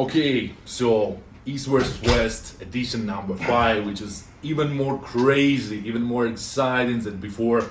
Okay, so East versus West edition number 5, which is even more crazy, even more exciting than before.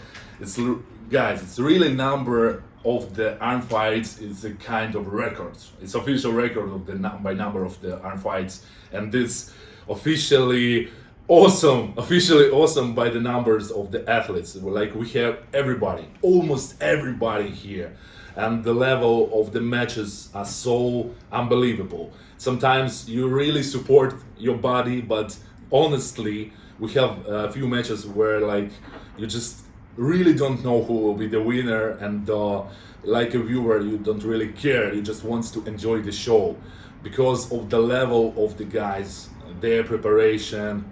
Guys, it's really number of the arm fights. It's a kind of record. It's official record of the by number of the arm fights, and this officially awesome by the numbers of the athletes. Like we have everybody, almost everybody here, and the level of the matches are so unbelievable. Sometimes you really support your body, but honestly, we have a few matches where like you just really don't know who will be the winner, and like a viewer, you don't really care. You just want to enjoy the show because of the level of the guys, their preparation.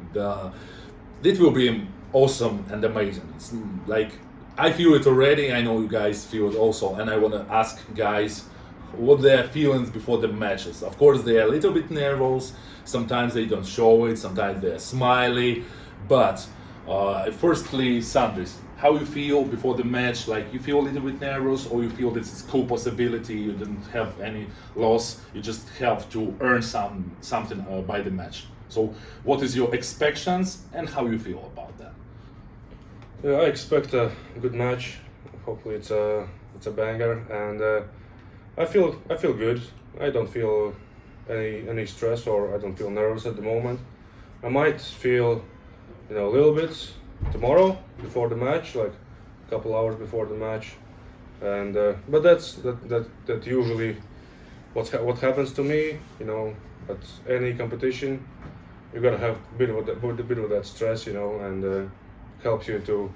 It will be awesome and amazing. It's like I feel it already. I know you guys feel it also, and I want to ask guys what their feelings before the matches. Of course, they are a little bit nervous. Sometimes they don't show it. Sometimes they're smiley. But firstly, Sandris, how you feel before the match? Like you feel a little bit nervous, or you feel this is cool possibility? You didn't have any loss. You just have to earn something by the match. So, what is your expectations and how you feel about that? Yeah, I expect a good match. Hopefully, it's a banger, and I feel good. I don't feel any stress, or I don't feel nervous at the moment. I might feel, a little bit tomorrow before the match, like a couple hours before the match, and but that usually what happens to me. At any competition, you gotta have a bit of that stress, and helps you to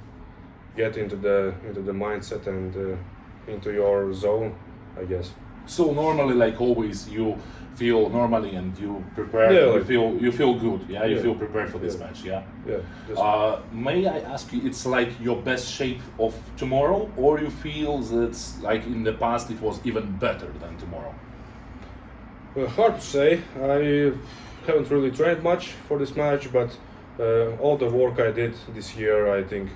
get into the mindset and into your zone, I guess. So normally, like always, you feel normally and you prepare. Yeah, you feel good. Yeah, you Yeah. feel prepared for this match. Yeah. Yeah. May I ask you? It's like your best shape of tomorrow, or you feel that like in the past it was even better than tomorrow? Well, hard to say. I haven't really trained much for this match, but all the work I did this year, I think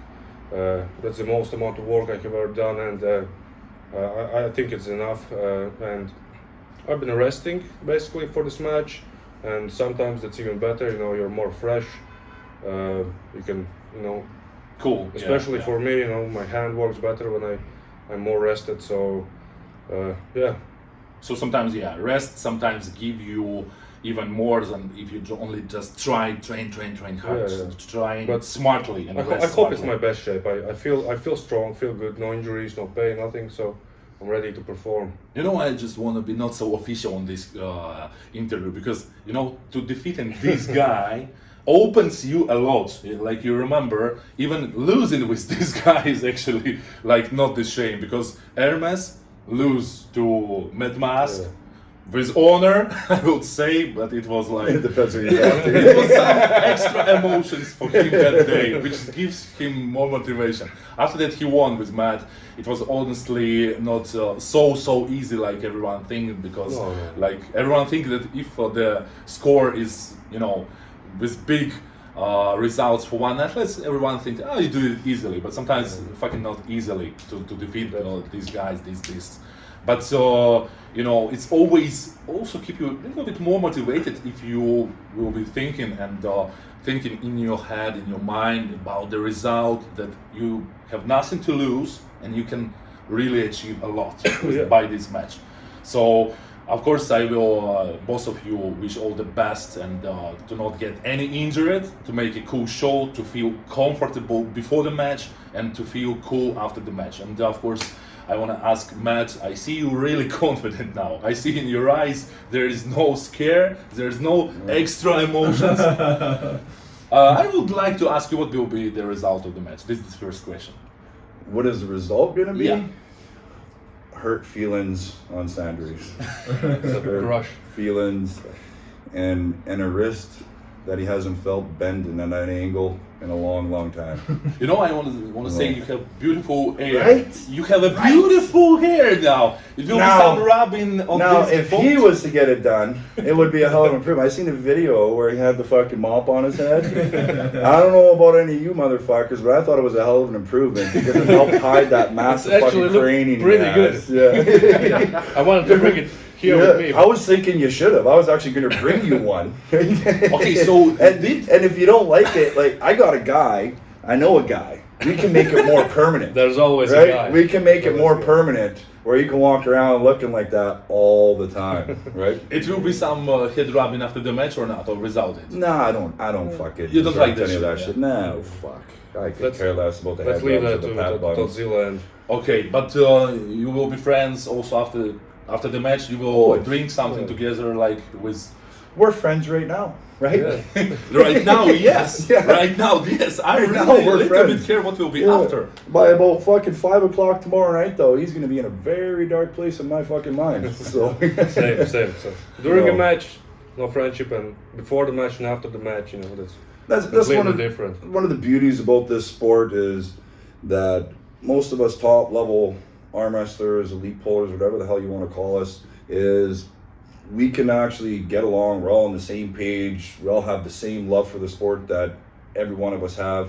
that's the most amount of work I have ever done, and I think it's enough. And I've been resting basically for this match, and sometimes that's even better. You're more fresh. You can, Cool. especially Yeah. for me, my hand works better when I'm more rested. So, yeah. So sometimes, rest sometimes give you even more than if you only just train hard, Yeah. train But smartly and I rest hope it's smartly. my best shape. I feel strong, feel good, no injuries, no pain, nothing. So I'm ready to perform. I just want to be not so official on this interview because to defeating this guy opens you a lot. Like you remember, even losing with this guy is actually like not the shame because Hermes lose to Medmask. Yeah. With honor, I would say, but it was like It depends who you talk to. it was some extra emotions for him that day, which gives him more motivation. After that, he won with Matt. It was honestly not so easy like everyone think because No. like everyone think that if the score is with big results for one athlete, everyone thinks you do it easily, but sometimes fucking not easily to defeat these guys, this. But it's always also keep you a little bit more motivated if you will be thinking and thinking in your head, in your mind about the result that you have nothing to lose and you can really achieve a lot by this match. So of course I will both of you wish all the best and to not get any injured, to make a cool show, to feel comfortable before the match and to feel cool after the match. And of course I want to ask Matt, I see you really confident now. I see in your eyes there is no scare, there's no extra emotions. I would like to ask you what will be the result of the match. This is the first question. What is the result going to be? Yeah. Hurt feelings on Sanders. Crush. Feelings and a wrist that he hasn't felt bend at an angle in a long time. I want to say you have beautiful hair. Right? You have a beautiful hair now. It will be Now- some rubbing on Now, this if boat. he was to get it done, it would be a hell of an improvement. I seen a video where he had the fucking mop on his head. I don't know about any of you motherfuckers, but I thought it was a hell of an improvement because it helped hide that massive It actually fucking looked crane he pretty has. Yeah. I wanted to bring it here with me. I was thinking you should have. I was actually going to bring you one. Okay, so and if you don't like it, like I got a guy, I know a guy. We can make it more permanent. There's always right? a guy. We can make it Always more a guy. permanent where you can walk around looking like that all the time, right? it will be some head rubbing after the match or not, or without it? Nah, I don't fucking. You don't deserve like that any of that shit, shit. No, fuck. I could Let's- care less about the Let's head leave rubs that or the to pat buns. Godzilla and Okay, but you will be friends also after the match. You will Always. drink something Yeah. together, like with. We're friends right now, right? Yeah. Right now, yes. Yeah. Right now, yes. I Right really now, we're little friends. bit care what will be Yeah. after. By about fucking 5 o'clock tomorrow night, though, he's gonna be in a very dark place in my fucking mind. So same. So during a No. match, no friendship, and before the match and after the match, you know, that's that's completely one of different. one of the beauties about this sport is that most of us top level arm wrestlers, elite pullers, whatever the hell you want to call us, is we can actually get along. We're all on the same page. We all have the same love for the sport that every one of us have.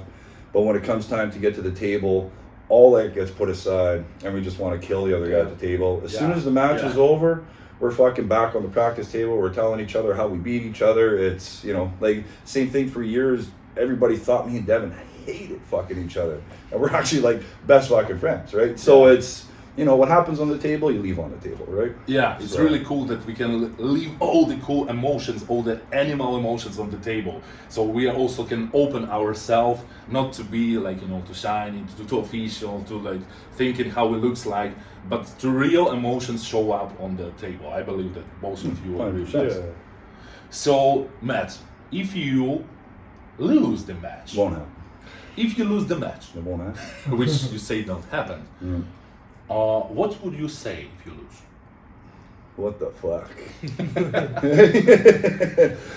But when it comes time to get to the table, all that gets put aside, and we just want to kill the other guy at the table. As soon Yeah. as the match Yeah. is over, we're fucking back on the practice table. We're telling each other how we beat each other. It's, you know, like same thing for years. Everybody thought me and Devin hated fucking each other, and we're actually like best fucking friends, right? So it's, you know, what happens on the table, you leave on the table, right? Yeah, it's So- really cool that we can leave all the cool emotions, all the animal emotions on the table. So we also can open ourselves, not to be like, you know, too shiny, too official, to like thinking how it looks like, but to real emotions show up on the table. I believe that most of you agree with 100%. that. Yeah. So, Matt, if you lose the match, Won't happen. if you lose the match, It won't happen. which you say don't happen, Mm. what would you say if you lose? What the fuck?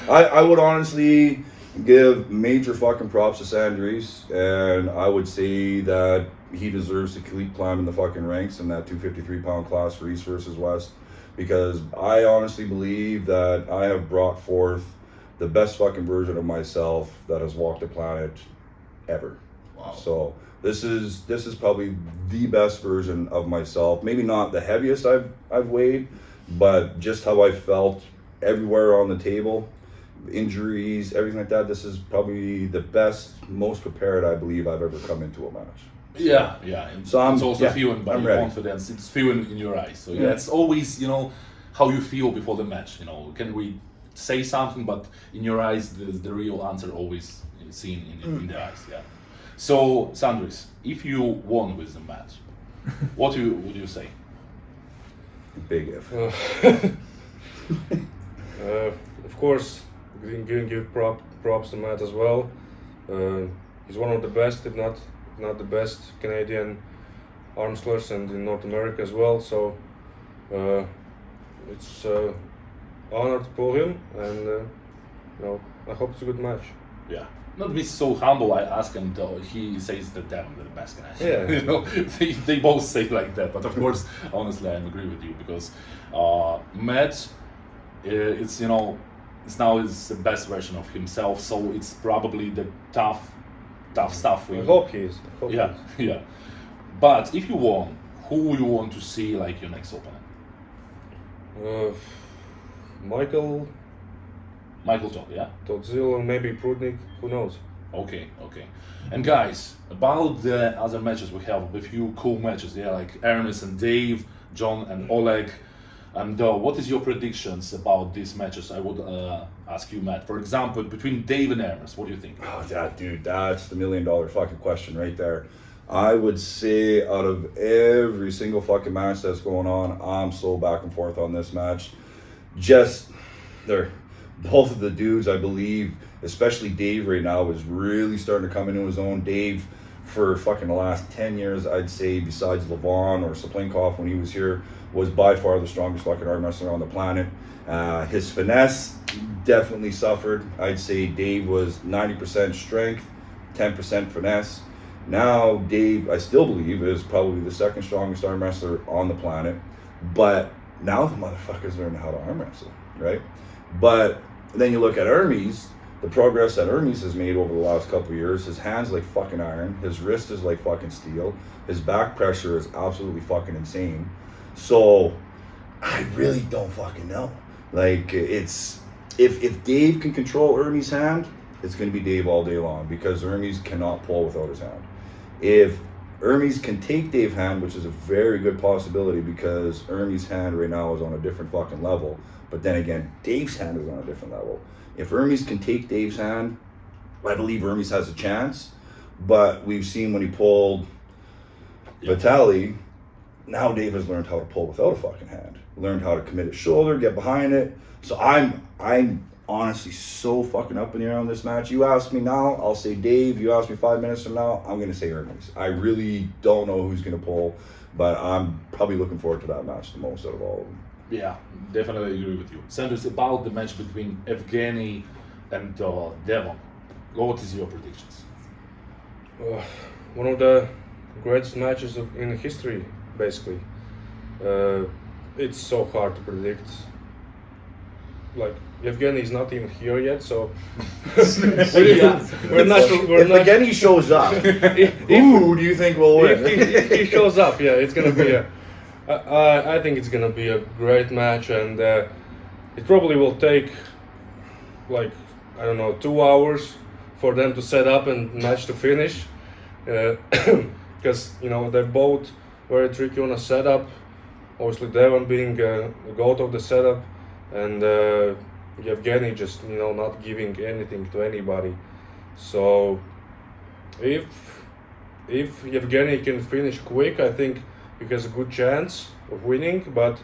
I would honestly give major fucking props to Sandries, and I would say that he deserves to keep climbing the fucking ranks in that 253-pound class for East versus West, because I honestly believe that I have brought forth the best fucking version of myself that has walked the planet ever. Wow. So this is probably the best version of myself. Maybe not the heaviest I've weighed, but just how I felt everywhere on the table, injuries, everything like that. This is probably the best, most prepared I believe I've ever come into a match. Yeah, yeah. And So I'm- it's also yeah, feeling by I'm your ready. confidence. It's feeling in your eyes. So yeah, Yeah. it's always, you know, how you feel before the match. You know, can we say something, but in your eyes, the real answer always seen in the eyes. Yeah. So Sandris, if you won with the match, what would you say? Big if. Of course, we can give props to Matt as well. He's one of the best, if not the best, Canadian arm wrestlers, and in North America as well. So it's honor to pull him, and you know, I hope it's a good match. Yeah. Not be so humble. I ask him though. He says that they're the best guy. Yeah. You know, they both say like that. But of course, honestly, I agree with you because Matt, it's, you know, it's now is the best version of himself. So it's probably the tough stuff. I hope he is. I hope Yeah, he is. yeah. But if you won, who would you want to see like your next opponent? Michael Todd, yeah. Godzilla, maybe Prudnik, who knows? Okay. And guys, about the other matches we have, a few cool matches, yeah, like Ernest and Dave, John and Oleg. And what is your predictions about these matches? I would ask you, Matt. For example, between Dave and Ernest, what do you think? Oh, that's the $1 million fucking question right there. I would say out of every single fucking match that's going on, I'm so back and forth on this match. Just, they're both of the dudes, I believe, especially Dave right now, is really starting to come into his own. Dave, for fucking the last 10 years, I'd say, besides Levon or Saplenkov when he was here, was by far the strongest fucking arm wrestler on the planet. His finesse definitely suffered. I'd say Dave was 90% strength, 10% finesse. Now Dave, I still believe, is probably the second strongest arm wrestler on the planet. But now the motherfucker's learning how to arm wrestle, right? But then you look at Hermes, the progress that Hermes has made over the last couple of years. His hands like fucking iron, his wrist is like fucking steel, his back pressure is absolutely fucking insane. So I really don't fucking know. Like, it's if Dave can control Ermey's hand, it's going to be Dave all day long because Ermey's cannot pull without his hand. If Ermey's can take Dave's hand, which is a very good possibility because Ermey's hand right now is on a different fucking level. But then again, Dave's hand is on a different level. If Ermey's can take Dave's hand, I believe Ermey's has a chance. But we've seen when he pulled Vitali, now Dave has learned how to pull without a fucking hand. Learned how to commit his shoulder, get behind it. So I'm honestly so fucking up in the air on this match. You ask me now, I'll say Dave. You ask me 5 minutes from now, I'm going to say Ermey's. I really don't know who's going to pull, but I'm probably looking forward to that match the most out of all of them. Yeah, definitely agree with you. Sanders, about the match between Evgeny and Devon, what is your predictions? One of the greatest matches in history, basically. It's so hard to predict. Like, Evgeny is not even here yet, so we're not. If Evgeny shows up, who do you think will win? If he shows up, yeah, it's gonna be I think it's gonna be a great match, and it probably will take like, I don't know, 2 hours for them to set up and match to finish, because they're both very tricky on a setup. Obviously, Devon being the goat of the setup, and Evgeny just not giving anything to anybody. So if Evgeny can finish quick, I think he has a good chance of winning. But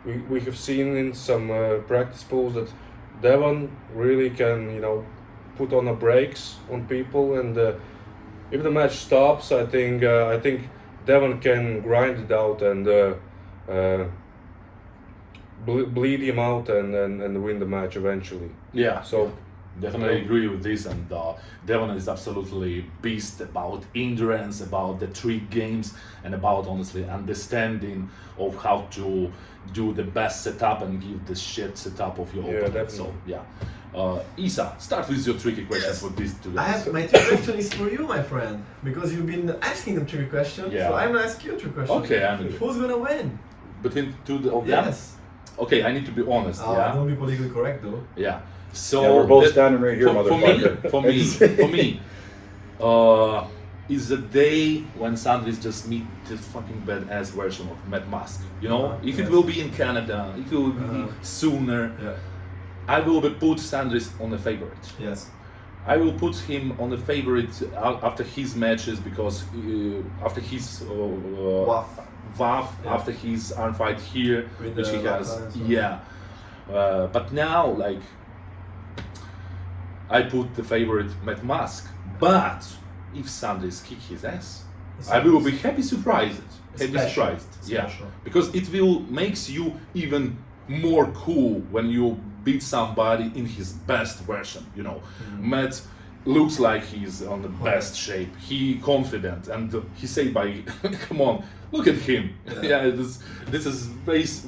we have seen in some practice pools that Devon really can put on the brakes on people, and if the match stops, I think Devon can grind it out and bleed him out and win the match eventually. Yeah, So definitely agree with this, and Devon is absolutely beast about endurance, about the trick games, and about honestly understanding of how to do the best setup and give the shit setup of your opponent. definitely. So yeah, Isa, start with your tricky questions for these two guys. My trick question is for you, my friend, because you've been asking them tricky questions. Yeah. So I'm gonna ask you a tricky question. Okay, Who's gonna win? between two of them. Yes. Okay, I need to be honest. Yeah, Don't be politically correct though. yeah. So Yeah, we're both that- standing right here, motherfucker. For me, is the day when Sandris just meet this fucking badass version of Matt Musk. If it yes. will be in Canada, if it will be sooner, Yeah. I will put Sandris on the favorite. Yes. I will put him on the favorite after his matches because after his Waff. WAF, Yeah. after his arm fight here, With which the he has, Lapa and so on. yeah. But now, like, I put the favorite Matt Musk. But if Sanders kick his ass, I will be happy surprised. Yeah, Special. because it will makes you even more cool when you beat somebody in his best version. Matt looks like he's on the best shape. He confident, and he say by, come on, look at him. Yeah, this is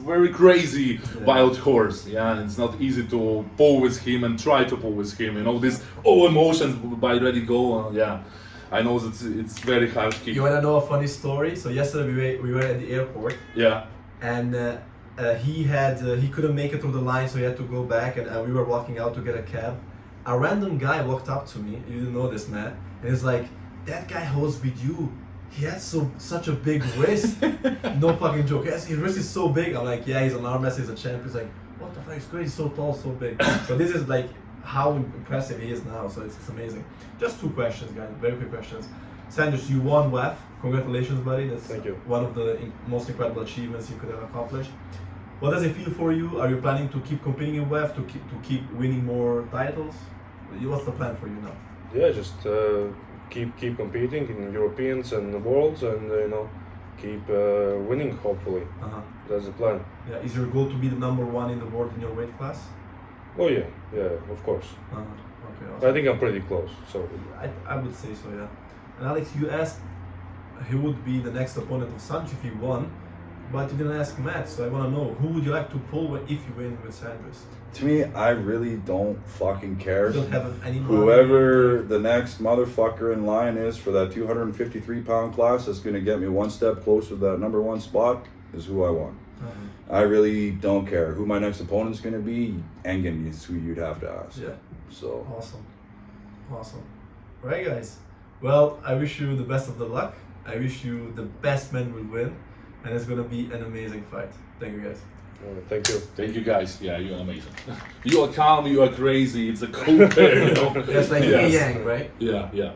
very crazy wild horse. Yeah, it's not easy to pull with him and try to pull with him. This all emotions by ready go. Yeah, I know that it's very hard kick. You wanna know a funny story? So yesterday we were at the airport, Yeah, and he couldn't make it through the line, so he had to go back, and we were walking out to get a cab. A random guy walked up to me. You didn't know this, man, and he's like, "That guy holds with you. He has such a big wrist." No fucking joke. Yes, his wrist is so big. I'm like, yeah, he's an arm wrestler, he's a champ. He's like, what the fuck? He's crazy, so tall, so big. So this is like how impressive he is now. So it's amazing. Just 2 questions, guys. Very quick questions. Sanders, you won WAF. Congratulations, buddy. That's Thank you. one of the most incredible achievements you could have accomplished. What does it feel for you? Are you planning to keep competing in WAF, to keep winning more titles? What's the plan for you now? Yeah, just keep competing in Europeans and the worlds, and keep winning. Hopefully, that's the plan. Yeah. Is your goal to be the #1 in the world in your weight class? Oh yeah, of course. Okay. I Awesome. think I'm pretty close. So I would say so, yeah. And Alex, you asked who would be the next opponent of Sanchez if he won, but you didn't ask Matt. So I want to know, who would you like to pull if you win with Sanchez? To me, I really don't fucking care. You don't have any Whoever the next motherfucker in line is for that 253-pound class that's going to get me one step closer to that #1 spot is who I want. I really don't care who my next opponent's going to be. Engen is who you'd have to ask. Yeah. So Awesome. Awesome. Right, guys. Well, I wish you the best of the luck. I wish you the best man will win. And it's going to be an amazing fight. Thank you, guys. Thank you. Thank you guys. Yeah, you're amazing. You are calm, you are crazy. It's a cool pair, you know. That's like Yes. yin yang, right? Yeah, yeah.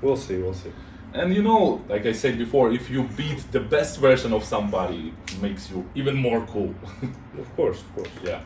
We'll see. We'll see. And you know, like I said before, if you beat the best version of somebody, it makes you even more cool. Of course. Yeah.